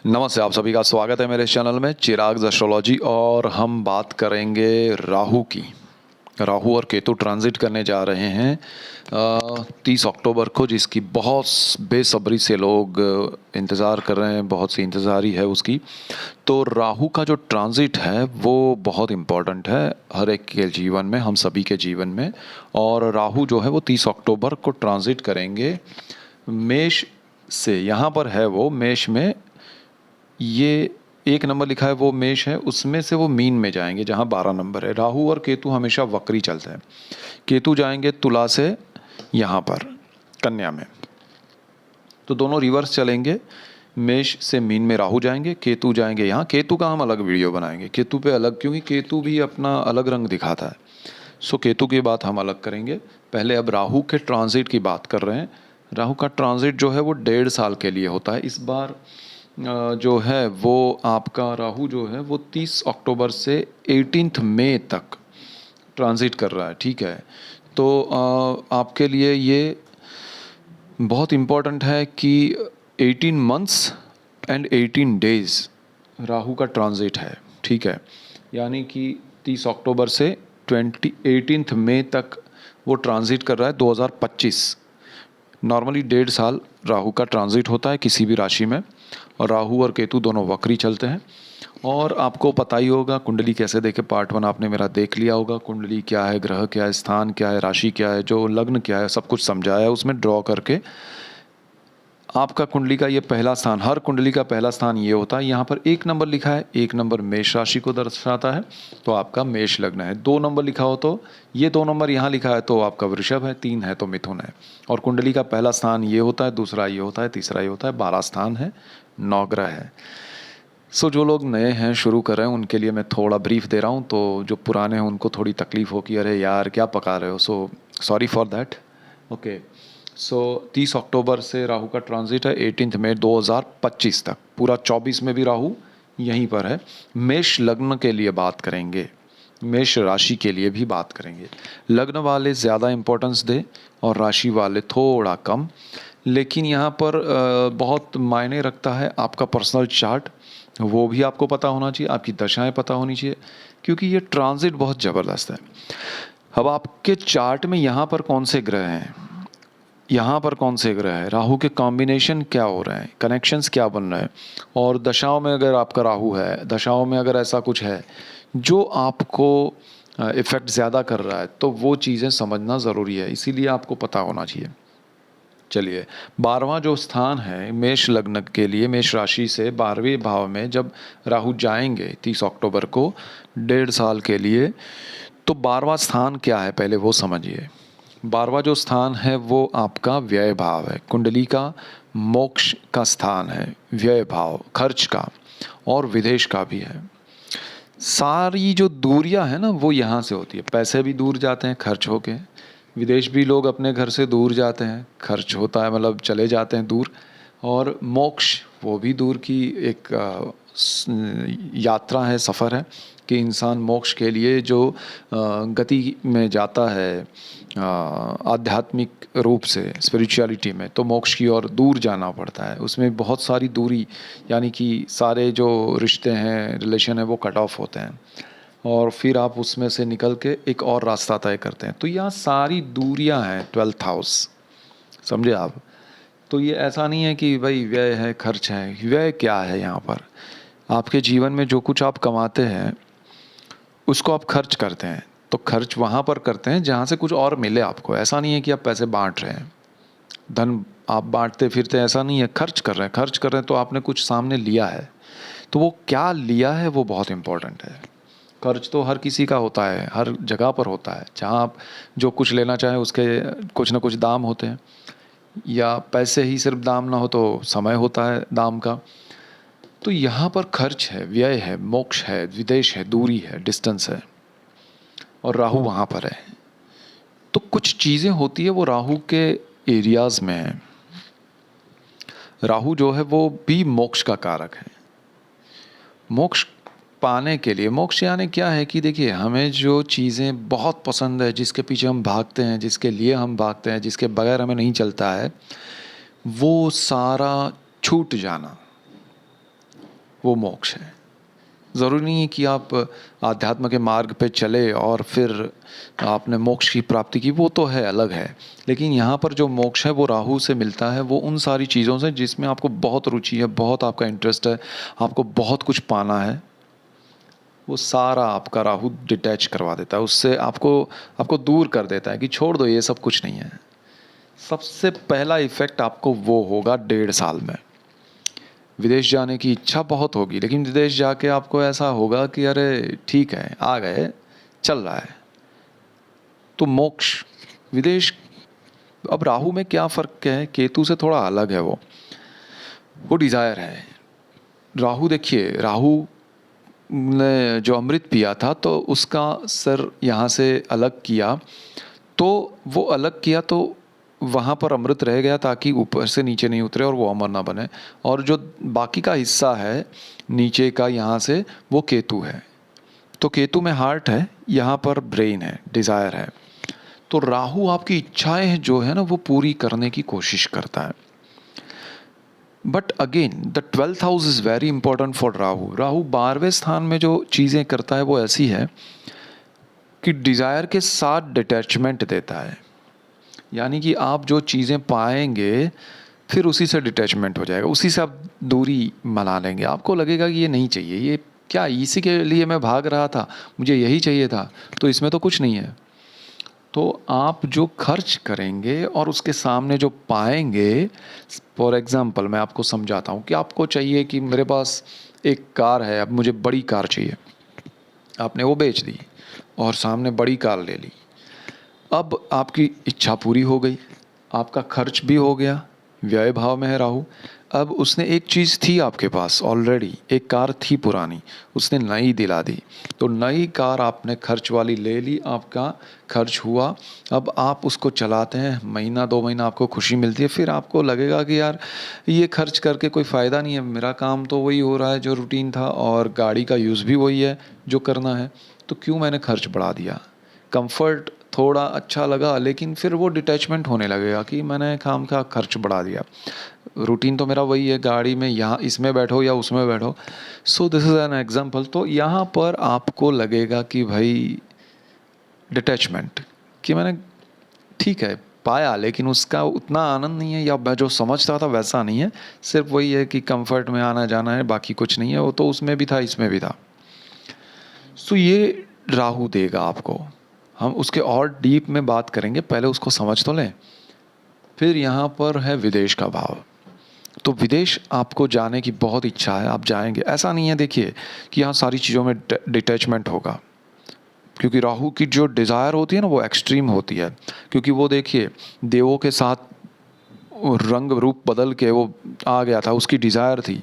नमस्ते, आप सभी का स्वागत है मेरे चैनल में चिराग एस्ट्रोलॉजी। और हम बात करेंगे राहु की। राहु और केतु ट्रांजिट करने जा रहे हैं 30 अक्टूबर को, जिसकी बहुत बेसब्री से लोग इंतज़ार कर रहे हैं, बहुत सी इंतज़ारी है उसकी। तो राहु का जो ट्रांजिट है वो बहुत इम्पॉर्टेंट है हर एक के जीवन में, हम सभी के जीवन में। और राहु जो है वो 30 अक्टूबर को ट्रांजिट करेंगे मेष से। यहाँ पर है वो मेष में, ये 1 नंबर लिखा है वो मेष है, उसमें से वो मीन में जाएंगे जहाँ 12 नंबर है। राहु और केतु हमेशा वक्री चलते हैं। केतु जाएंगे तुला से यहाँ पर कन्या में, तो दोनों रिवर्स चलेंगे। मेष से मीन में राहु जाएंगे, केतु जाएंगे यहाँ। केतु का हम अलग वीडियो बनाएंगे, केतु पे अलग, क्योंकि केतु भी अपना अलग रंग दिखाता है। सो केतु की बात हम अलग करेंगे। पहले अब राहु के ट्रांजिट की बात कर रहे हैं। राहु का ट्रांजिट जो है वो 1.5 साल के लिए होता है। इस बार जो है वो आपका राहु जो है वो 30 अक्टूबर से 18 मई तक ट्रांजिट कर रहा है, ठीक है। तो आपके लिए ये बहुत इम्पोर्टेंट है कि 18 मंथ्स एंड 18 डेज राहु का ट्रांजिट है, ठीक है। यानी कि 30 अक्टूबर से 18 मई तक वो ट्रांजिट कर रहा है 2025। नॉर्मली 1.5 साल राहु का ट्रांजिट होता है किसी भी राशि में, और राहु और केतु दोनों वक्री चलते हैं। और आपको पता ही होगा कुंडली कैसे देखे, पार्ट 1 आपने मेरा देख लिया होगा। कुंडली क्या है, ग्रह क्या है, स्थान क्या है, राशि क्या है, जो लग्न क्या है, सब कुछ समझाया है उसमें ड्रॉ करके। आपका कुंडली का ये पहला स्थान, हर कुंडली का पहला स्थान ये होता है। यहाँ पर 1 नंबर लिखा है, 1 नंबर मेष राशि को दर्शाता है, तो आपका मेष लग्न है। 2 नंबर लिखा हो तो ये 2 नंबर यहाँ लिखा है तो आपका वृषभ है, 3 है तो मिथुन है। और कुंडली का पहला स्थान ये होता है, दूसरा ये होता है, तीसरा ये होता है, 12 स्थान है, 9 ग्रह है। सो जो लोग नए हैं, शुरू कर रहे हैं, उनके लिए मैं थोड़ा ब्रीफ दे रहा हूँ। तो जो पुराने हैं उनको थोड़ी तकलीफ हो कि अरे यार क्या पका रहे हो। So sorry for that. Okay, so 30 अक्टूबर से राहु का ट्रांजिट है 18 मई 2025 तक, पूरा 24 में भी राहु यहीं पर है। मेष लग्न के लिए बात करेंगे, मेष राशि के लिए भी बात करेंगे। लग्न वाले ज़्यादा इम्पोर्टेंस दे और राशि वाले थोड़ा कम। लेकिन यहाँ पर बहुत मायने रखता है आपका पर्सनल चार्ट, वो भी आपको पता होना चाहिए, आपकी दशाएं पता होनी चाहिए, क्योंकि ये ट्रांजिट बहुत ज़बरदस्त है। अब आपके चार्ट में यहाँ पर कौन से ग्रह हैं, यहाँ पर कौन से ग्रह है, राहु के कॉम्बिनेशन क्या हो रहे हैं, कनेक्शंस क्या बन रहे हैं, और दशाओं में अगर आपका राहु है, दशाओं में अगर ऐसा कुछ है जो आपको इफ़ेक्ट ज़्यादा कर रहा है, तो वो चीज़ें समझना ज़रूरी है, इसीलिए आपको पता होना चाहिए। चलिए, 12वां जो स्थान है मेष लग्न के लिए, मेष राशि से 12वें भाव में जब राहु जाएंगे 30 अक्टूबर को 1.5 साल के लिए, तो 12वां स्थान क्या है पहले वो समझिए। 12वां जो स्थान है वो आपका व्यय भाव है, कुंडली का मोक्ष का स्थान है, व्यय भाव, खर्च का और विदेश का भी है। सारी जो दूरियां हैं ना वो यहाँ से होती है, पैसे भी दूर जाते हैं खर्च होके, विदेश भी लोग अपने घर से दूर जाते हैं, खर्च होता है, मतलब चले जाते हैं दूर। और मोक्ष वो भी दूर की एक यात्रा है, सफ़र है, कि इंसान मोक्ष के लिए जो गति में जाता है आध्यात्मिक रूप से, स्पिरिचुअलिटी में, तो मोक्ष की ओर दूर जाना पड़ता है। उसमें बहुत सारी दूरी, यानी कि सारे जो रिश्ते हैं, रिलेशन है, वो कट ऑफ होते हैं, और फिर आप उसमें से निकल के एक और रास्ता तय करते हैं। तो यहाँ सारी दूरियाँ हैं 12th हाउस, समझे आप। तो ये ऐसा नहीं है कि भाई व्यय है, खर्च है। व्यय क्या है यहाँ पर, आपके जीवन में जो कुछ आप कमाते हैं उसको आप खर्च करते हैं, तो खर्च वहाँ पर करते हैं जहाँ से कुछ और मिले आपको। ऐसा नहीं है कि आप पैसे बांट रहे हैं, धन आप बांटते फिरते, ऐसा नहीं है। खर्च कर रहे हैं, खर्च कर रहे हैं तो आपने कुछ सामने लिया है, तो वो क्या लिया है वो बहुत इम्पोर्टेंट है। खर्च तो हर किसी का होता है, हर जगह पर होता है, जहाँ आप जो कुछ लेना चाहें उसके कुछ ना कुछ दाम होते हैं, या पैसे ही सिर्फ दाम ना हो तो समय होता है दाम का। तो यहाँ पर खर्च है, व्यय है, मोक्ष है, विदेश है, दूरी है, डिस्टेंस है, और राहु वहाँ पर है। तो कुछ चीज़ें होती है वो राहु के एरियाज़ में है। राहु जो है वो भी मोक्ष का कारक है। मोक्ष पाने के लिए, मोक्ष यानी क्या है कि देखिए, हमें जो चीज़ें बहुत पसंद है, जिसके पीछे हम भागते हैं, जिसके लिए हम भागते हैं, जिसके बगैर हमें नहीं चलता है, वो सारा छूट जाना, वो मोक्ष है। ज़रूरी नहीं है कि आप आध्यात्म के मार्ग पे चले और फिर आपने मोक्ष की प्राप्ति की, वो तो है, अलग है। लेकिन यहाँ पर जो मोक्ष है वो राहु से मिलता है, वो उन सारी चीज़ों से जिसमें आपको बहुत रुचि है, बहुत आपका इंटरेस्ट है, आपको बहुत कुछ पाना है, वो सारा आपका राहु डिटैच करवा देता है उससे, आपको आपको दूर कर देता है कि छोड़ दो, ये सब कुछ नहीं है। सबसे पहला इफेक्ट आपको वो होगा 1.5 साल में। विदेश जाने की इच्छा बहुत होगी, लेकिन विदेश जाके आपको ऐसा होगा कि अरे ठीक है, आ गए, चल रहा है। तो मोक्ष, विदेश, अब राहु में क्या फ़र्क है, केतु से थोड़ा अलग है। वो डिज़ायर है। राहु देखिए, राहु ने जो अमृत पिया था तो उसका सर यहाँ से अलग किया, तो वो अलग किया तो वहाँ पर अमृत रह गया ताकि ऊपर से नीचे नहीं उतरे और वो अमर ना बने। और जो बाकी का हिस्सा है नीचे का यहाँ से, वो केतु है। तो केतु में हार्ट है, यहाँ पर ब्रेन है, डिज़ायर है। तो राहु आपकी इच्छाएं जो है ना वो पूरी करने की कोशिश करता है। But again the 12th house is very important for Rahu. Rahu 12वें स्थान में जो चीज़ें करता है वो ऐसी है कि डिज़ायर के साथ डिटैचमेंट देता है। यानी कि आप जो चीज़ें पाएंगे फिर उसी से डिटैचमेंट हो जाएगा, उसी से आप दूरी मना लेंगे। आपको लगेगा कि ये नहीं चाहिए, ये क्या, इसी के लिए मैं भाग रहा था, मुझे यही चाहिए था, तो इसमें तो कुछ नहीं है। तो आप जो खर्च करेंगे और उसके सामने जो पाएंगे, फॉर एग्ज़ाम्पल मैं आपको समझाता हूँ कि आपको चाहिए कि मेरे पास एक कार है, अब मुझे बड़ी कार चाहिए, आपने वो बेच दी और सामने बड़ी कार ले ली। अब आपकी इच्छा पूरी हो गई, आपका खर्च भी हो गया, व्यय भाव में है राहु। अब उसने एक चीज़ थी आपके पास ऑलरेडी, एक कार थी पुरानी, उसने नई दिला दी। तो नई कार आपने खर्च वाली ले ली, आपका खर्च हुआ। अब आप उसको चलाते हैं, महीना 2 महीना आपको खुशी मिलती है, फिर आपको लगेगा कि यार ये खर्च करके कोई फ़ायदा नहीं है, मेरा काम तो वही हो रहा है जो रूटीन था और गाड़ी का यूज़ भी वही है जो करना है, तो क्यों मैंने खर्च बढ़ा दिया। कंफर्ट थोड़ा अच्छा लगा, लेकिन फिर वो डिटैचमेंट होने लगेगा कि मैंने काम का खर्च बढ़ा दिया, रूटीन तो मेरा वही है, गाड़ी में यहाँ इसमें बैठो या उसमें बैठो। So this is an example. तो यहाँ पर आपको लगेगा कि भाई डिटैचमेंट, कि मैंने ठीक है पाया, लेकिन उसका उतना आनंद नहीं है, या मैं जो समझता था वैसा नहीं है, सिर्फ वही है कि कंफर्ट में आना जाना है, बाकी कुछ नहीं है। वो तो उसमें भी था, इसमें भी था। सो ये राहु देगा आपको। हम उसके और डीप में बात करेंगे, पहले उसको समझ तो लें। फिर यहाँ पर है विदेश का भाव। तो विदेश आपको जाने की बहुत इच्छा है, आप जाएंगे, ऐसा नहीं है देखिए कि यहाँ सारी चीज़ों में डिटैचमेंट होगा, क्योंकि राहु की जो डिज़ायर होती है ना वो एक्सट्रीम होती है। क्योंकि वो देखिए देवों के साथ वो रंग रूप बदल के वो आ गया था, उसकी डिज़ायर थी,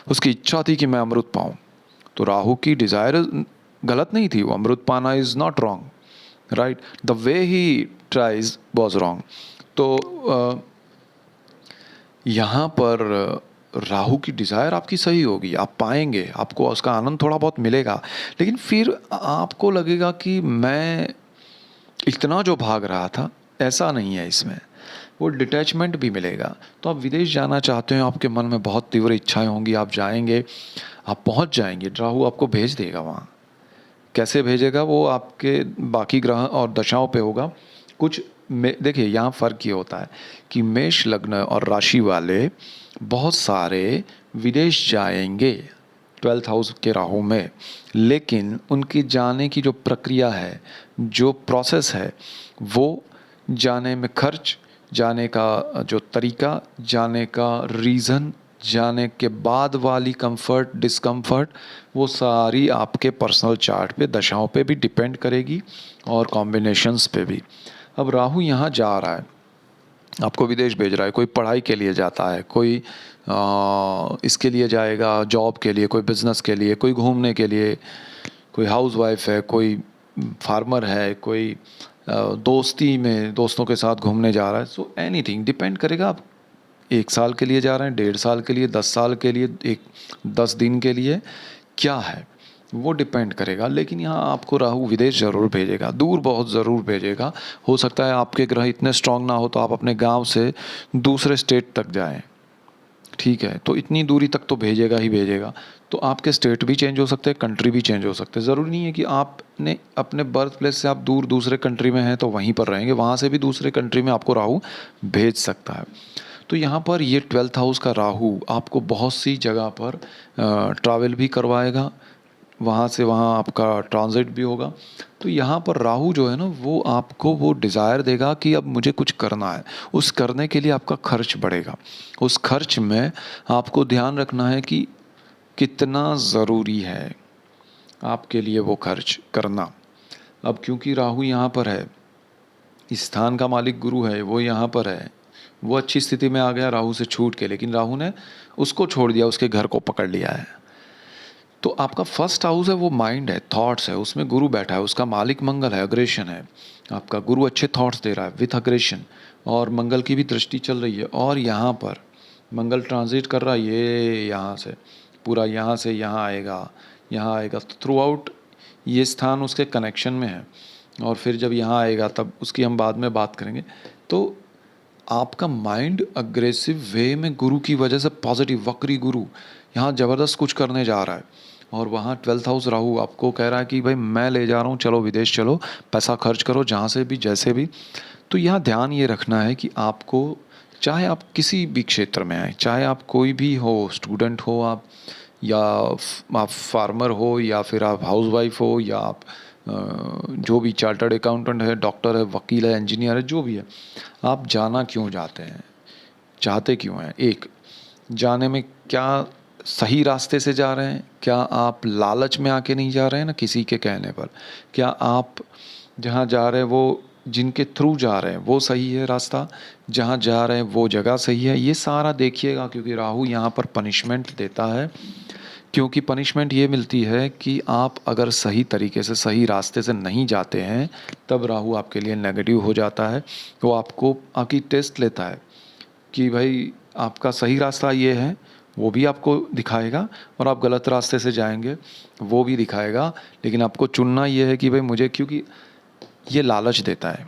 उसकी इच्छा थी कि मैं अमृत पाऊँ। तो राहु की डिज़ायर गलत नहीं थी, वो अमृत पाना is not wrong, right, the way he tries was wrong. तो यहाँ पर राहु की डिज़ायर आपकी सही होगी, आप पाएंगे, आपको उसका आनंद थोड़ा बहुत मिलेगा, लेकिन फिर आपको लगेगा कि मैं इतना जो भाग रहा था ऐसा नहीं है इसमें, वो डिटैचमेंट भी मिलेगा। तो आप विदेश जाना चाहते हैं, आपके मन में बहुत तीव्र इच्छाएं होंगी, आप जाएंगे, आप पहुंच जाएंगे, राहु आपको भेज देगा वहाँ। कैसे भेजेगा वो आपके बाकी ग्रह और दशाओं पे होगा। कुछ में देखिए यहाँ फ़र्क ये होता है कि मेष लग्न और राशि वाले बहुत सारे विदेश जाएंगे 12th हाउस के राहु में, लेकिन उनकी जाने की जो प्रक्रिया है, जो प्रोसेस है, वो जाने में खर्च, जाने का जो तरीका, जाने का रीज़न, जाने के बाद वाली कंफर्ट डिस्कम्फर्ट, वो सारी आपके पर्सनल चार्ट पे, दशाओं पे भी डिपेंड करेगी और कॉम्बिनेशंस पे भी। अब राहु यहाँ जा रहा है, आपको विदेश भेज रहा है, कोई पढ़ाई के लिए जाता है, कोई इसके लिए जाएगा, जॉब के लिए, कोई बिज़नेस के लिए, कोई घूमने के लिए, कोई हाउसवाइफ है, कोई फार्मर है, कोई दोस्ती में दोस्तों के साथ घूमने जा रहा है। सो एनीथिंग डिपेंड करेगा, आप 1 साल के लिए जा रहे हैं, 1.5 साल के लिए, 10 साल के लिए, 10 दिन के लिए, क्या है वो डिपेंड करेगा। लेकिन यहाँ आपको राहु विदेश ज़रूर भेजेगा, दूर बहुत ज़रूर भेजेगा। हो सकता है आपके ग्रह इतने स्ट्रांग ना हो तो आप अपने गांव से दूसरे स्टेट तक जाएं, ठीक है, तो इतनी दूरी तक तो भेजेगा ही भेजेगा। तो आपके स्टेट भी चेंज हो सकते हैं, कंट्री भी चेंज हो सकते हैं। ज़रूरी नहीं है कि आपने अपने बर्थ प्लेस से आप दूर दूसरे कंट्री में हैं तो वहीं पर रहेंगे, वहाँ से भी दूसरे कंट्री में आपको राहु भेज सकता है। तो यहाँ पर ये 12th हाउस का राहु आपको बहुत सी जगह पर ट्रैवल भी करवाएगा, वहाँ से वहाँ आपका ट्रांजिट भी होगा। तो यहाँ पर राहु जो है ना, वो आपको वो डिज़ायर देगा कि अब मुझे कुछ करना है। उस करने के लिए आपका खर्च बढ़ेगा। उस खर्च में आपको ध्यान रखना है कि कितना ज़रूरी है आपके लिए वो खर्च करना। अब क्योंकि राहु यहाँ पर है, इस स्थान का मालिक गुरु है, वो यहाँ पर है, वो अच्छी स्थिति में आ गया राहु से छूट के, लेकिन राहु ने उसको छोड़ दिया, उसके घर को पकड़ लिया है। तो आपका फर्स्ट हाउस है, वो माइंड है, थॉट्स है, उसमें गुरु बैठा है, उसका मालिक मंगल है, अग्रेशन है। आपका गुरु अच्छे थॉट्स दे रहा है विथ अग्रेशन, और मंगल की भी दृष्टि चल रही है, और यहाँ पर मंगल ट्रांजिट कर रहा है, ये यहाँ से पूरा यहाँ से यहाँ आएगा, यहाँ आएगा। तो थ्रू आउट ये स्थान उसके कनेक्शन में है, और फिर जब यहाँ आएगा तब उसकी हम बाद में बात करेंगे। तो आपका माइंड अग्रेसिव वे में गुरु की वजह से पॉजिटिव, वक्री गुरु यहाँ ज़बरदस्त कुछ करने जा रहा है, और वहाँ 12th हाउस राहु आपको कह रहा है कि भाई मैं ले जा रहा हूँ, चलो विदेश चलो, पैसा खर्च करो जहाँ से भी जैसे भी। तो यहाँ ध्यान ये रखना है कि आपको, चाहे आप किसी भी क्षेत्र में आए, चाहे आप कोई भी हो, स्टूडेंट हो आप, या आप फार्मर हो, या फिर आप हाउसवाइफ हो, या आप जो भी चार्टर्ड अकाउंटेंट है, डॉक्टर है, वकील है, इंजीनियर है, जो भी है, आप जाना क्यों जाते हैं, चाहते क्यों हैं? एक, जाने में क्या सही रास्ते से जा रहे हैं? क्या आप लालच में आके नहीं जा रहे हैं ना किसी के कहने पर? क्या आप जहाँ जा रहे हैं वो, जिनके थ्रू जा रहे हैं वो सही है रास्ता? जहाँ जा रहे हैं वो जगह सही है? ये सारा देखिएगा, क्योंकि राहु यहाँ पर पनिशमेंट देता है। क्योंकि पनिशमेंट ये मिलती है कि आप अगर सही तरीके से, सही रास्ते से नहीं जाते हैं, तब राहु आपके लिए नेगेटिव हो जाता है। वो आपको आपकी टेस्ट लेता है कि भाई आपका सही रास्ता ये है, वो भी आपको दिखाएगा, और आप गलत रास्ते से जाएंगे वो भी दिखाएगा। लेकिन आपको चुनना ये है कि भाई मुझे, क्योंकि ये लालच देता है।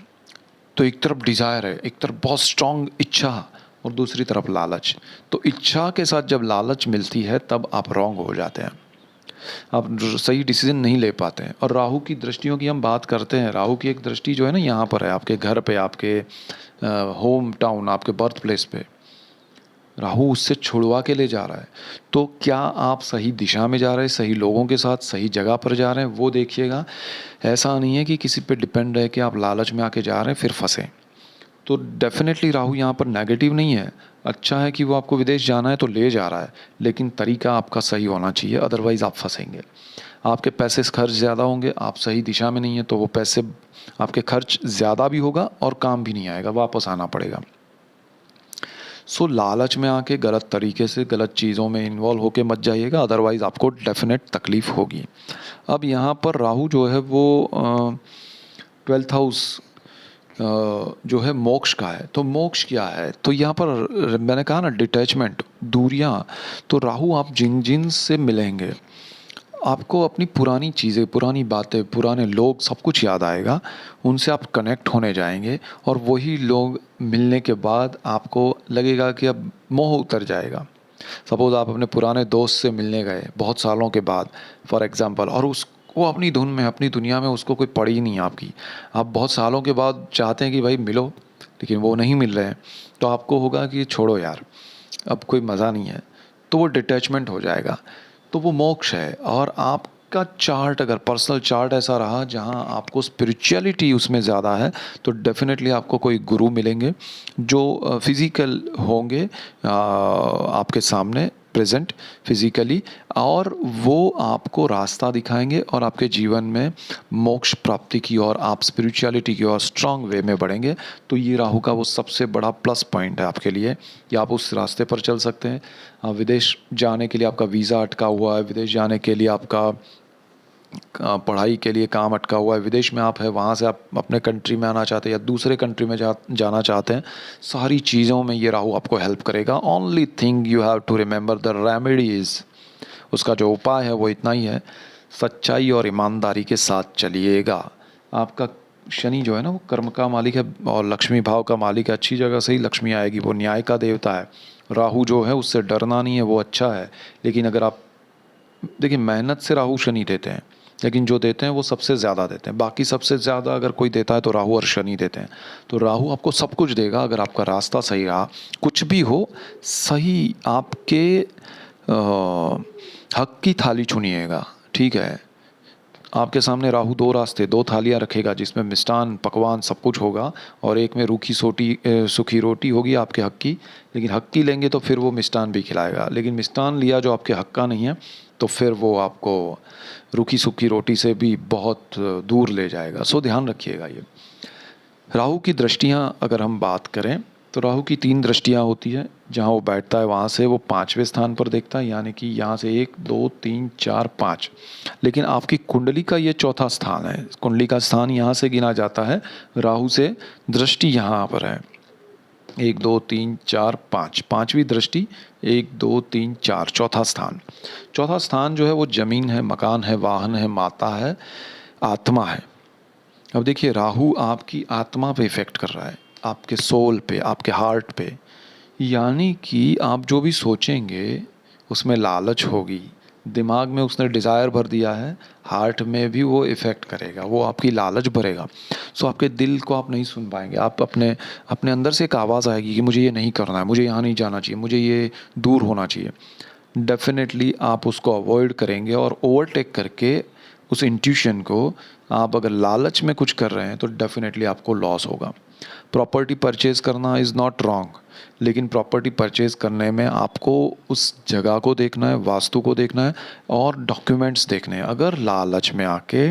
तो एक तरफ डिज़ायर है, एक तरफ बहुत स्ट्रांग इच्छा, और दूसरी तरफ लालच। तो इच्छा के साथ जब लालच मिलती है तब आप रॉन्ग हो जाते हैं, आप सही डिसीजन नहीं ले पाते हैं। और राहु की दृष्टियों की हम बात करते हैं, राहु की एक दृष्टि जो है ना, यहाँ पर है आपके घर पे, आपके होम टाउन, आपके बर्थ प्लेस पे। राहु उससे छुड़वा के ले जा रहा है। तो क्या आप सही दिशा में जा रहे हैं, सही लोगों के साथ सही जगह पर जा रहे हैं, वो देखिएगा। ऐसा नहीं है कि किसी पे डिपेंड है कि आप लालच में आके जा रहे हैं फिर फंसे। तो डेफिनेटली राहु यहाँ पर नेगेटिव नहीं है। अच्छा है कि वो आपको विदेश जाना है तो ले जा रहा है, लेकिन तरीका आपका सही होना चाहिए, अदरवाइज़ आप फंसेंगे। आपके पैसे खर्च ज़्यादा होंगे, आप सही दिशा में नहीं है तो वो पैसे, आपके खर्च ज़्यादा भी होगा और काम भी नहीं आएगा, वापस आना पड़ेगा। सो लालच में आके गलत तरीके से गलत चीज़ों में इन्वॉल्व होके मत जाइएगा, अदरवाइज़ आपको डेफिनेट तकलीफ़ होगी। अब यहाँ पर राहु जो है वो 12th हाउस जो है मोक्ष का है। तो मोक्ष क्या है? तो यहाँ पर मैंने कहा ना, डिटैचमेंट, दूरियाँ। तो राहु आप जिन जिन से मिलेंगे, आपको अपनी पुरानी चीज़ें, पुरानी बातें, पुराने लोग, सब कुछ याद आएगा। उनसे आप कनेक्ट होने जाएंगे, और वही लोग मिलने के बाद आपको लगेगा कि अब मोह उतर जाएगा। सपोज़ आप अपने पुराने दोस्त से मिलने गए बहुत सालों के बाद, फॉर एग्ज़ाम्पल, और उस वो अपनी धुन में, अपनी दुनिया में, उसको कोई पड़ी ही नहीं आपकी। आप बहुत सालों के बाद चाहते हैं कि भाई मिलो, लेकिन वो नहीं मिल रहे हैं, तो आपको होगा कि छोड़ो यार, अब कोई मज़ा नहीं है। तो वो डिटैचमेंट हो जाएगा। तो वो मोक्ष है। और आपका चार्ट, अगर पर्सनल चार्ट ऐसा रहा जहाँ आपको स्पिरिचुअलिटी उसमें ज़्यादा है, तो डेफिनेटली आपको कोई गुरु मिलेंगे जो फिज़िकल होंगे, आपके सामने प्रेजेंट फिज़िकली, और वो आपको रास्ता दिखाएंगे और आपके जीवन में मोक्ष प्राप्ति की ओर, आप स्पिरिचुअलिटी की ओर स्ट्रांग वे में बढ़ेंगे। तो ये राहु का वो सबसे बड़ा प्लस पॉइंट है आपके लिए कि आप उस रास्ते पर चल सकते हैं। विदेश जाने के लिए आपका वीज़ा अटका हुआ है, विदेश जाने के लिए आपका पढ़ाई के लिए काम अटका हुआ है, विदेश में आप है, वहाँ से आप अपने कंट्री में आना चाहते हैं या दूसरे कंट्री में जाना चाहते हैं, सारी चीज़ों में ये राहु आपको हेल्प करेगा। Only thing you have to remember, the remedy is, उसका जो उपाय है वो इतना ही है, सच्चाई और ईमानदारी के साथ चलिएगा। आपका शनि जो है ना, वो कर्म का मालिक है और लक्ष्मी भाव का मालिक है। अच्छी जगह से ही लक्ष्मी आएगी, वो न्याय का देवता है। राहु जो है उससे डरना नहीं है, वो अच्छा है। लेकिन अगर आप देखिए, मेहनत से राहु शनि देते हैं, लेकिन जो देते हैं वो सबसे ज़्यादा देते हैं। बाकी सबसे ज़्यादा अगर कोई देता है तो राहु और शनि देते हैं। तो राहु आपको सब कुछ देगा अगर आपका रास्ता सही रहा, कुछ भी हो सही आपके हक की थाली चुनिएगा, ठीक है। आपके सामने राहु दो रास्ते, दो थालियाँ रखेगा जिसमें मिष्ठान पकवान सब कुछ होगा, और एक में सूखी रोटी होगी आपके हक की। लेकिन हक की लेंगे तो फिर वो मिष्ठान भी खिलाएगा, लेकिन मिष्ठान लिया जो आपके हक का नहीं है तो फिर वो आपको रूखी सूखी रोटी से भी बहुत दूर ले जाएगा। सो ध्यान रखिएगा ये। राहु की दृष्टियाँ अगर हम बात करें तो राहु की 3 दृष्टियाँ होती है। जहाँ वो बैठता है वहाँ से वो 5वें स्थान पर देखता है, यानी कि यहाँ से 1 2 3 4 5। लेकिन आपकी कुंडली का ये चौथा स्थान है, कुंडली का स्थान यहाँ से गिना जाता है। राहु से दृष्टि यहाँ पर है 1 2 3 4 5, पांचवी दृष्टि 1 2 3 4, चौथा स्थान। चौथा स्थान जो है वो जमीन है, मकान है, वाहन है, माता है, आत्मा है। अब देखिए, राहु आपकी आत्मा पे इफेक्ट कर रहा है, आपके सोल पे, आपके हार्ट पे। यानी कि आप जो भी सोचेंगे उसमें लालच होगी, दिमाग में उसने डिज़ायर भर दिया है, हार्ट में भी वो इफ़ेक्ट करेगा, वो आपकी लालच भरेगा। सो आपके दिल को आप नहीं सुन पाएंगे। आप अपने अपने अंदर से एक आवाज़ आएगी कि मुझे ये नहीं करना है, मुझे यहाँ नहीं जाना चाहिए, मुझे ये दूर होना चाहिए। डेफिनेटली आप उसको अवॉइड करेंगे और ओवरटेक करके उस इंट्यूशन को, आप अगर लालच में कुछ कर रहे हैं तो डेफिनेटली आपको लॉस होगा। प्रॉपर्टी परचेज करना इज़ नॉट रॉन्ग, लेकिन प्रॉपर्टी परचेज करने में आपको उस जगह को देखना है, वास्तु को देखना है और डॉक्यूमेंट्स देखने हैं। अगर लालच में आके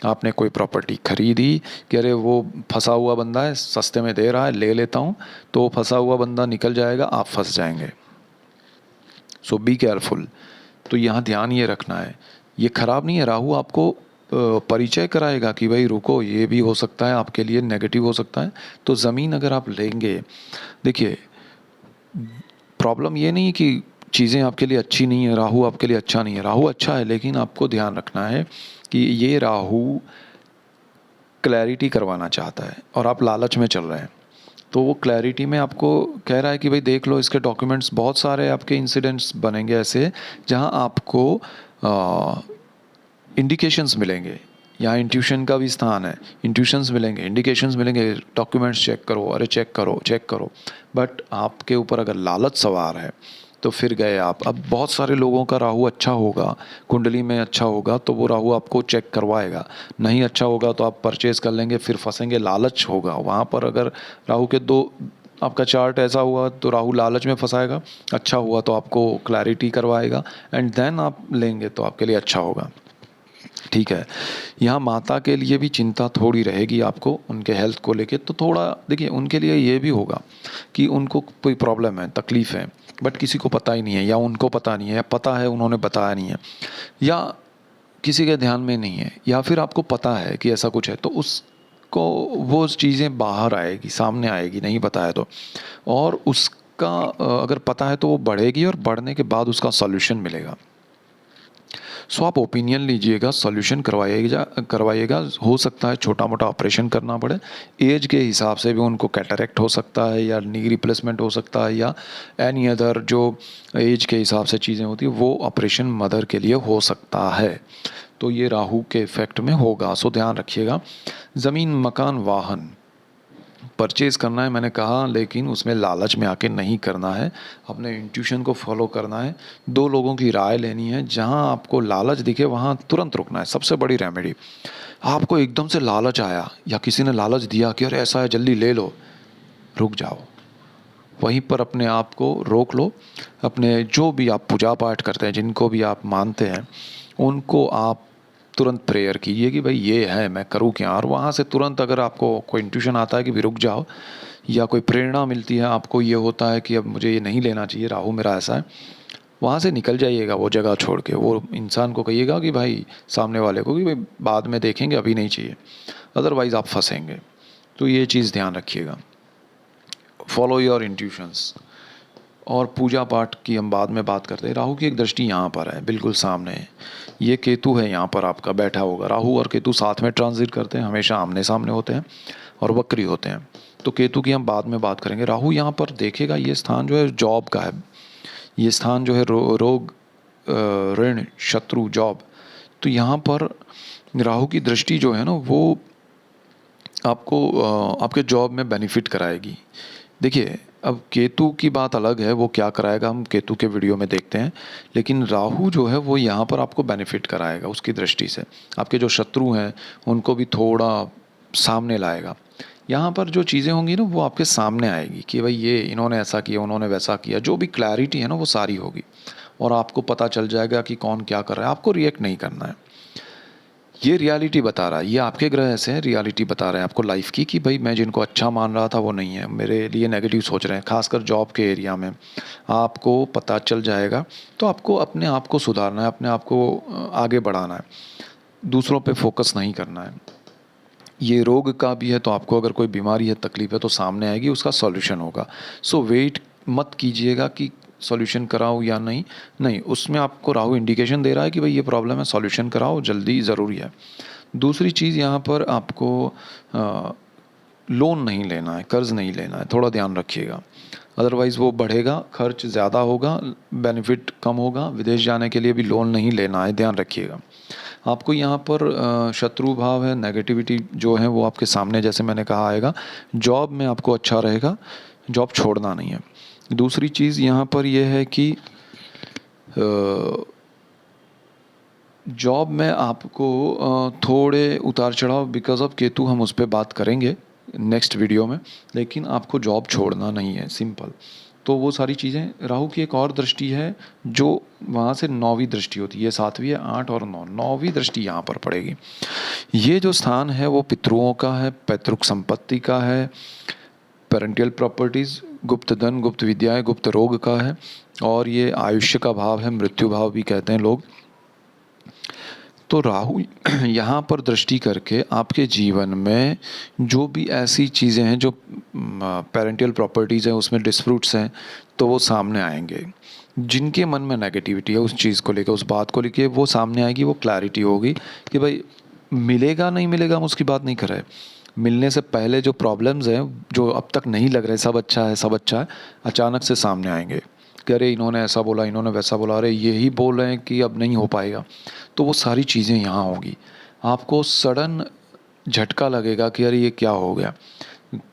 आपने कोई प्रॉपर्टी खरीदी कि अरे वो फंसा हुआ बंदा है, सस्ते में दे रहा है, ले लेता हूँ, तो फंसा हुआ बंदा निकल जाएगा, आप फंस जाएंगे। सो बी केयरफुल। तो यहाँ ध्यान ये रखना है, ये खराब नहीं है। राहु आपको परिचय कराएगा कि भाई रुको, ये भी हो सकता है आपके लिए नेगेटिव हो सकता है। तो ज़मीन अगर आप लेंगे, देखिए प्रॉब्लम ये नहीं कि चीज़ें आपके लिए अच्छी नहीं है, राहु आपके लिए अच्छा नहीं है। राहु अच्छा है, लेकिन आपको ध्यान रखना है कि ये राहु क्लैरिटी करवाना चाहता है और आप लालच में चल रहे हैं। तो वो क्लैरिटी में आपको कह रहा है कि भाई देख लो इसके डॉक्यूमेंट्स, बहुत सारे आपके इंसिडेंट्स बनेंगे ऐसे जहां आपको इंडिकेशंस मिलेंगे। यहाँ इंट्यूशन का भी स्थान है, इंट्यूशंस मिलेंगे, इंडिकेशंस मिलेंगे, डॉक्यूमेंट्स चेक करो, अरे चेक करो चेक करो। बट आपके ऊपर अगर लालच सवार है तो फिर गए आप। अब बहुत सारे लोगों का राहु अच्छा होगा, कुंडली में अच्छा होगा, तो वो राहु आपको चेक करवाएगा। नहीं अच्छा होगा तो आप परचेज कर लेंगे, फिर फंसेंगे, लालच होगा वहाँ पर। अगर राहु के दो, आपका चार्ट ऐसा हुआ तो राहु लालच में फंसाएगा, अच्छा हुआ तो आपको क्लैरिटी करवाएगा, एंड देन आप लेंगे तो आपके लिए अच्छा होगा, ठीक है। यहाँ माता के लिए भी चिंता थोड़ी रहेगी आपको, उनके हेल्थ को लेके। तो थोड़ा देखिए, उनके लिए ये भी होगा कि उनको कोई प्रॉब्लम है, तकलीफ़ है, बट किसी को पता ही नहीं है, या उनको पता नहीं है, या पता है उन्होंने बताया नहीं है, या किसी के ध्यान में नहीं है, या फिर आपको पता है कि ऐसा कुछ है, तो उसको वो चीज़ें बाहर आएगी, सामने आएगी, नहीं बताया तो। और उसका अगर पता है तो वो बढ़ेगी, और बढ़ने के बाद उसका सॉल्यूशन मिलेगा। सो आप ओपिनियन लीजिएगा, सॉल्यूशन करवाइएगा। हो सकता है छोटा मोटा ऑपरेशन करना पड़े, एज के हिसाब से भी उनको कैटरेक्ट हो सकता है, या नी रिप्लेसमेंट हो सकता है, या एनी अदर जो एज के हिसाब से चीज़ें होती है वो ऑपरेशन मदर के लिए हो सकता है। तो ये राहु के इफेक्ट में होगा। सो ध्यान रखिएगा। ज़मीन, मकान, वाहन परचेज़ करना है मैंने कहा, लेकिन उसमें लालच में आके नहीं करना है, अपने इंट्यूशन को फॉलो करना है, दो लोगों की राय लेनी है। जहां आपको लालच दिखे वहां तुरंत रुकना है, सबसे बड़ी रेमेडी। आपको एकदम से लालच आया या किसी ने लालच दिया कि अरे ऐसा है जल्दी ले लो, रुक जाओ, वहीं पर अपने आप को रोक लो। अपने जो भी आप पूजा पाठ करते हैं, जिनको भी आप मानते हैं, उनको आप तुरंत प्रेयर कीजिए कि भाई ये है, मैं करूँ क्या। और वहाँ से तुरंत अगर आपको कोई इंट्यूशन आता है कि भी रुक जाओ, या कोई प्रेरणा मिलती है आपको, ये होता है कि अब मुझे ये नहीं लेना चाहिए, राहु मेरा ऐसा है, वहाँ से निकल जाइएगा वो जगह छोड़ के। वो इंसान को कहिएगा कि भाई, सामने वाले को, कि भाई बाद में देखेंगे, अभी नहीं चाहिए, अदरवाइज़ आप फंसेंगे। तो ये चीज़ ध्यान रखिएगा, फॉलो योर इंट्यूशंस। और पूजा पाठ की हम बाद में बात करते हैं। राहु की एक दृष्टि यहाँ पर है, बिल्कुल सामने है। ये केतु है यहाँ पर आपका बैठा होगा। राहु और केतु साथ में ट्रांजिट करते हैं, हमेशा आमने सामने होते हैं और वक्री होते हैं। तो केतु की हम बाद में बात करेंगे। राहु यहाँ पर देखेगा, ये स्थान जो है जॉब का है, ये स्थान जो है रोग, ऋण, शत्रु, जॉब, तो यहाँ पर राहु की दृष्टि जो है ना वो आपको आपके जॉब में बेनिफिट कराएगी। देखिए, अब केतु की बात अलग है, वो क्या कराएगा हम केतु के वीडियो में देखते हैं, लेकिन राहु जो है वो यहाँ पर आपको बेनिफिट कराएगा उसकी दृष्टि से। आपके जो शत्रु हैं उनको भी थोड़ा सामने लाएगा। यहाँ पर जो चीज़ें होंगी ना वो आपके सामने आएगी कि भाई ये इन्होंने ऐसा किया, उन्होंने वैसा किया, जो भी क्लैरिटी है ना वो सारी होगी और आपको पता चल जाएगा कि कौन क्या कर रहा है। आपको रिएक्ट नहीं करना है। ये रियलिटी बता रहा है, ये आपके ग्रह ऐसे हैं, रियलिटी बता रहे हैं आपको लाइफ की कि भाई मैं जिनको अच्छा मान रहा था वो नहीं है, मेरे लिए नेगेटिव सोच रहे हैं, खासकर जॉब के एरिया में आपको पता चल जाएगा। तो आपको अपने आप को सुधारना है, अपने आप को आगे बढ़ाना है, दूसरों पे फोकस नहीं करना है। ये रोग का भी है तो आपको अगर कोई बीमारी है, तकलीफ है तो सामने आएगी, उसका सॉल्यूशन होगा। सो वेट मत कीजिएगा कि सॉल्यूशन कराओ या नहीं, नहीं, उसमें आपको राहु इंडिकेशन दे रहा है कि भाई ये प्रॉब्लम है, सॉल्यूशन कराओ, जल्दी ज़रूरी है। दूसरी चीज़ यहाँ पर आपको लोन नहीं लेना है, कर्ज़ नहीं लेना है, थोड़ा ध्यान रखिएगा, अदरवाइज़ वो बढ़ेगा, खर्च ज़्यादा होगा, बेनिफिट कम होगा। विदेश जाने के लिए भी लोन नहीं लेना है, ध्यान रखिएगा। आपको यहाँ पर शत्रु भाव है, नेगेटिविटी जो है वो आपके सामने, जैसे मैंने कहा, आएगा। जॉब में आपको अच्छा रहेगा, जॉब छोड़ना नहीं है। दूसरी चीज़ यहाँ पर यह है कि जॉब में आपको थोड़े उतार चढ़ाव बिकॉज ऑफ केतु, हम उस पर बात करेंगे नेक्स्ट वीडियो में, लेकिन आपको जॉब छोड़ना नहीं है, सिंपल। तो वो सारी चीज़ें। राहु की एक और दृष्टि है जो वहाँ से 9वीं दृष्टि होती है, ये 7वीं है, 8 और 9, 9वीं दृष्टि यहाँ पर पड़ेगी। ये जो स्थान है वो पितृओं का है, पैतृक संपत्ति का है, पेरेंटियल प्रॉपर्टीज़, गुप्त धन, गुप्त विद्याएं, गुप्त रोग का है, और ये आयुष्य का भाव है, मृत्यु भाव भी कहते हैं लोग। तो राहु यहाँ पर दृष्टि करके आपके जीवन में जो भी ऐसी चीज़ें हैं जो पेरेंटियल प्रॉपर्टीज़ हैं, उसमें डिस्प्यूट्स हैं, तो वो सामने आएंगे। जिनके मन में नेगेटिविटी है उस चीज़ को लेकर, उस बात को लेकर, वो सामने आएगी, वो क्लैरिटी होगी कि भाई मिलेगा नहीं मिलेगा, हम उसकी बात नहीं कर रहे। मिलने से पहले जो प्रॉब्लम्स हैं, जो अब तक नहीं लग रहे सब अच्छा है, सब अच्छा है, अचानक से सामने आएंगे कि अरे इन्होंने ऐसा बोला, इन्होंने वैसा बोला, अरे यही बोल रहे हैं कि अब नहीं हो पाएगा। तो वो सारी चीज़ें यहाँ होंगी। आपको सडन झटका लगेगा कि अरे ये क्या हो गया,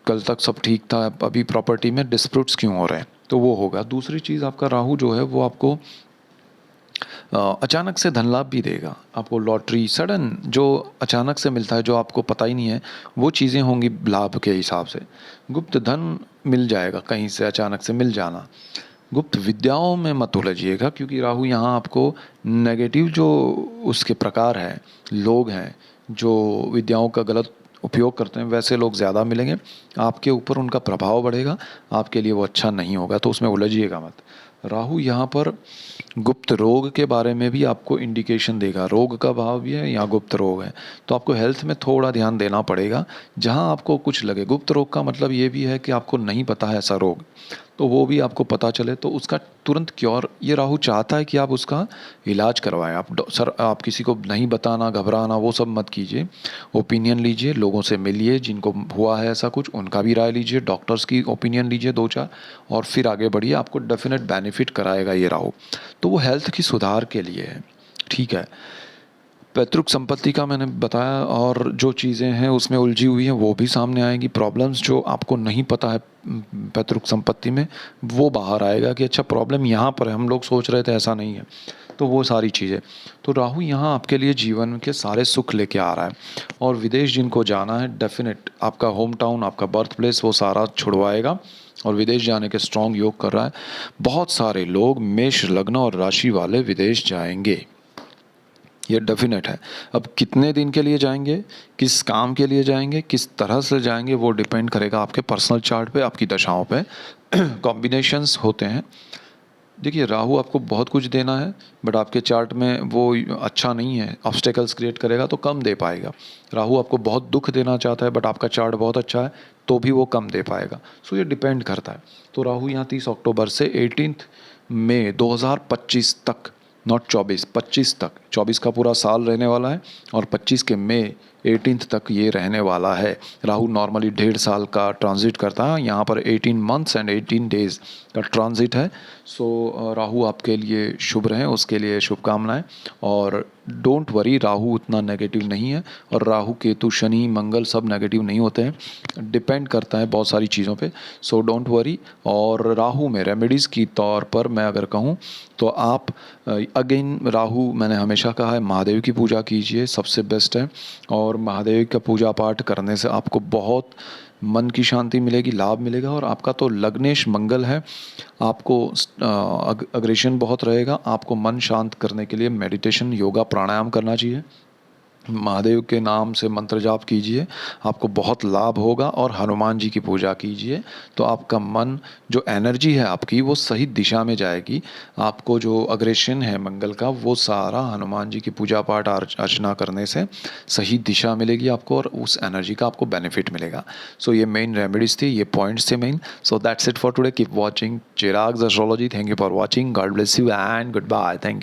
कल तक सब ठीक था, अभी प्रॉपर्टी में डिस्प्यूट्स क्यों हो रहे हैं, तो वो होगा। दूसरी चीज़, आपका राहु जो है वो आपको अचानक से धन लाभ भी देगा। आपको लॉटरी सडन जो अचानक से मिलता है, जो आपको पता ही नहीं है, वो चीज़ें होंगी लाभ के हिसाब से। गुप्त धन मिल जाएगा, कहीं से अचानक से मिल जाना। गुप्त विद्याओं में मत उलझिएगा, क्योंकि राहु यहाँ आपको नेगेटिव जो उसके प्रकार हैं, लोग हैं जो विद्याओं का गलत उपयोग करते हैं, वैसे लोग ज़्यादा मिलेंगे, आपके ऊपर उनका प्रभाव बढ़ेगा, आपके लिए वो अच्छा नहीं होगा, तो उसमें उलझिएगा मत। राहु यहाँ पर गुप्त रोग के बारे में भी आपको इंडिकेशन देगा, रोग का भाव भी है, यहाँ गुप्त रोग है, तो आपको हेल्थ में थोड़ा ध्यान देना पड़ेगा। जहाँ आपको कुछ लगे, गुप्त रोग का मतलब ये भी है कि आपको नहीं पता है ऐसा रोग, तो वो भी आपको पता चले तो उसका तुरंत क्योर, ये राहु चाहता है कि आप उसका इलाज करवाएं। सर आप किसी को नहीं बताना, घबराना, वो सब मत कीजिए। ओपिनियन लीजिए, लोगों से मिलिए जिनको हुआ है ऐसा कुछ, उनका भी राय लीजिए, डॉक्टर्स की ओपिनियन लीजिए 2-4, और फिर आगे बढ़िए। आपको डेफिनेट बेनिफिट कराएगा ये राहु, तो वो हेल्थ की सुधार के लिए है, ठीक है। पैतृक संपत्ति का मैंने बताया, और जो चीज़ें हैं उसमें उलझी हुई हैं वो भी सामने आएंगी। प्रॉब्लम्स जो आपको नहीं पता है पैतृक संपत्ति में, वो बाहर आएगा कि अच्छा प्रॉब्लम यहाँ पर है, हम लोग सोच रहे थे ऐसा नहीं है, तो वो सारी चीज़ें। तो राहु यहाँ आपके लिए जीवन के सारे सुख लेके आ रहा है, और विदेश जिनको जाना है, डेफिनेट आपका होम टाउन, आपका बर्थ प्लेस, वो सारा छुड़वाएगा और विदेश जाने के स्ट्रॉन्ग योग कर रहा है। बहुत सारे लोग मेष लग्न और राशि वाले विदेश जाएंगे, ये डेफिनेट है। अब कितने दिन के लिए जाएंगे, किस काम के लिए जाएंगे, किस तरह से जाएंगे, वो डिपेंड करेगा आपके पर्सनल चार्ट पे, आपकी दशाओं पे। कॉम्बिनेशंस होते हैं। देखिए, राहु आपको बहुत कुछ देना है, बट आपके चार्ट में वो अच्छा नहीं है, ऑब्स्टेकल्स क्रिएट करेगा तो कम दे पाएगा। राहु आपको बहुत दुख देना चाहता है, बट आपका चार्ट बहुत अच्छा है तो भी वो कम दे पाएगा। सो ये डिपेंड करता है। तो राहु यहाँ 30 अक्टूबर से 18 मई 2025 तक, नॉट 24, 25 तक, 24 का पूरा साल रहने वाला है और 25 के मई 18 तक ये रहने वाला है। राहु नॉर्मली 1.5 साल का ट्रांजिट करता है, यहाँ पर 18 मंथ्स एंड 18 डेज़ का ट्रांजिट है। सो राहु आपके लिए शुभ रहें, उसके लिए शुभकामनाएं। और डोंट वरी, राहु उतना नेगेटिव नहीं है और राहु केतु शनि मंगल सब नेगेटिव नहीं होते हैं, डिपेंड करता है बहुत सारी चीज़ों पे। So don't worry. और राहु में रेमेडीज़ की तौर पर मैं अगर कहूँ तो आप अगेन राहु, मैंने हमेशा कहा है महादेव की पूजा कीजिए, सबसे बेस्ट है। और महादेव का पूजा पाठ करने से आपको बहुत मन की शांति मिलेगी, लाभ मिलेगा। और आपका तो लग्नेश मंगल है, आपको अग्रेशन बहुत रहेगा। आपको मन शांत करने के लिए मेडिटेशन, योगा, प्राणायाम करना चाहिए। महादेव के नाम से मंत्र जाप कीजिए, आपको बहुत लाभ होगा। और हनुमान जी की पूजा कीजिए तो आपका मन, जो एनर्जी है आपकी, वो सही दिशा में जाएगी। आपको जो अग्रेशन है मंगल का, वो सारा हनुमान जी की पूजा पाठ अर्चना करने से सही दिशा मिलेगी आपको और उस एनर्जी का आपको बेनिफिट मिलेगा। सो ये मेन रेमेडीज थी, ये पॉइंट्स थे main. So that's it for today. Keep watching Chirag's astrology. Thank you for watching. God bless you and goodbye. Thank you.